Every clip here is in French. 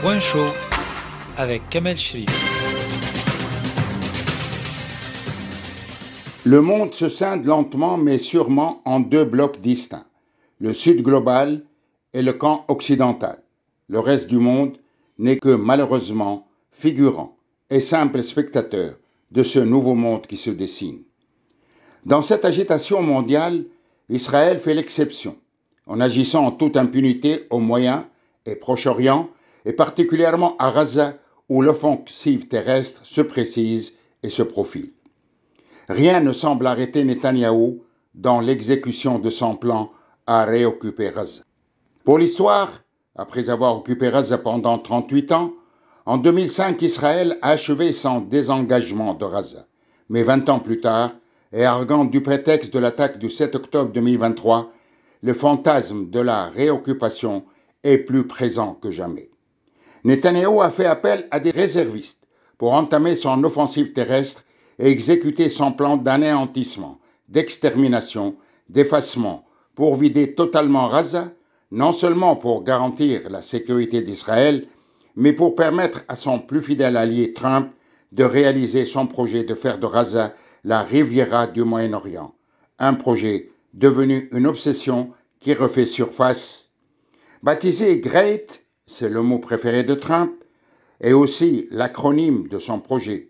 Point chaud avec Kamel Cherif. Le monde se scinde lentement mais sûrement en deux blocs distincts, le Sud global et le camp occidental. Le reste du monde n'est que malheureusement figurant et simple spectateur de ce nouveau monde qui se dessine. Dans cette agitation mondiale, Israël fait l'exception, en agissant en toute impunité au Moyen et Proche-Orient, et particulièrement à Gaza, où l'offensive terrestre se précise et se profile. Rien ne semble arrêter Netanyahou dans l'exécution de son plan à réoccuper Gaza. Pour l'histoire, après avoir occupé Gaza pendant 38 ans, en 2005, Israël a achevé son désengagement de Gaza. Mais 20 ans plus tard, et arguant du prétexte de l'attaque du 7 octobre 2023, le fantasme de la réoccupation est plus présent que jamais. Netanyahou a fait appel à des réservistes pour entamer son offensive terrestre et exécuter son plan d'anéantissement, d'extermination, d'effacement pour vider totalement Gaza, non seulement pour garantir la sécurité d'Israël, mais pour permettre à son plus fidèle allié Trump de réaliser son projet de faire de Gaza la Riviera du Moyen-Orient, un projet devenu une obsession qui refait surface. Baptisé GREAT, c'est le mot préféré de Trump, et aussi l'acronyme de son projet.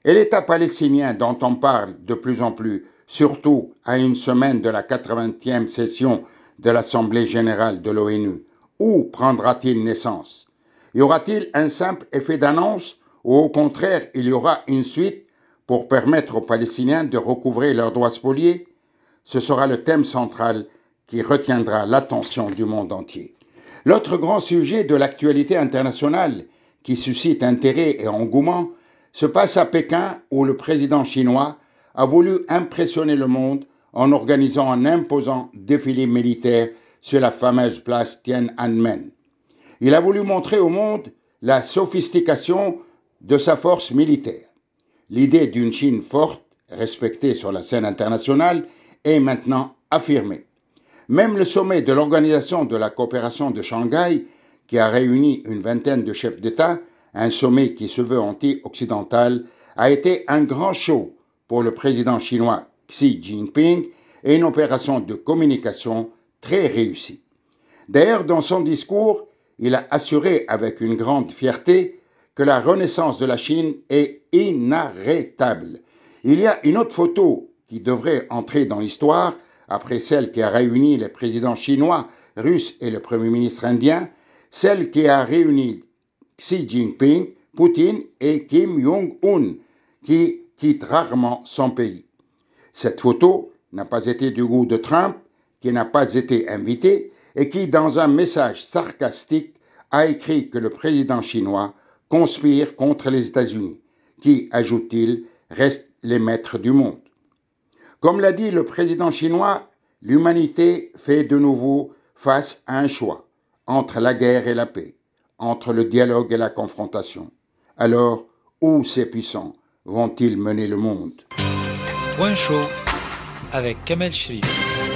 Et l'État palestinien dont on parle de plus en plus, surtout à une semaine de la 80e session de l'Assemblée générale de l'ONU, où prendra-t-il naissance? Y aura-t-il un simple effet d'annonce ou au contraire il y aura une suite pour permettre aux Palestiniens de recouvrer leurs droits spoliés? Ce sera le thème central qui retiendra l'attention du monde entier. L'autre grand sujet de l'actualité internationale qui suscite intérêt et engouement se passe à Pékin où le président chinois a voulu impressionner le monde en organisant un imposant défilé militaire sur la fameuse place Tiananmen. Il a voulu montrer au monde la sophistication de sa force militaire. L'idée d'une Chine forte, respectée sur la scène internationale, est maintenant affirmée. Même le sommet de l'Organisation de la coopération de Shanghai, qui a réuni une vingtaine de chefs d'État, un sommet qui se veut anti-occidental, a été un grand show pour le président chinois Xi Jinping et une opération de communication très réussie. D'ailleurs, dans son discours, il a assuré avec une grande fierté que la renaissance de la Chine est inarrêtable. Il y a une autre photo qui devrait entrer dans l'histoire, après celle qui a réuni les présidents chinois, russes et le Premier ministre indien, celle qui a réuni Xi Jinping, Poutine et Kim Jong-un, qui quitte rarement son pays. Cette photo n'a pas été du goût de Trump, qui n'a pas été invité, et qui, dans un message sarcastique, a écrit que le président chinois conspire contre les États-Unis, qui, ajoute-t-il, restent les maîtres du monde. Comme l'a dit le président chinois, l'humanité fait de nouveau face à un choix entre la guerre et la paix, entre le dialogue et la confrontation. Alors, où ces puissants vont-ils mener le monde? Point chaud avec Kamel Cherif.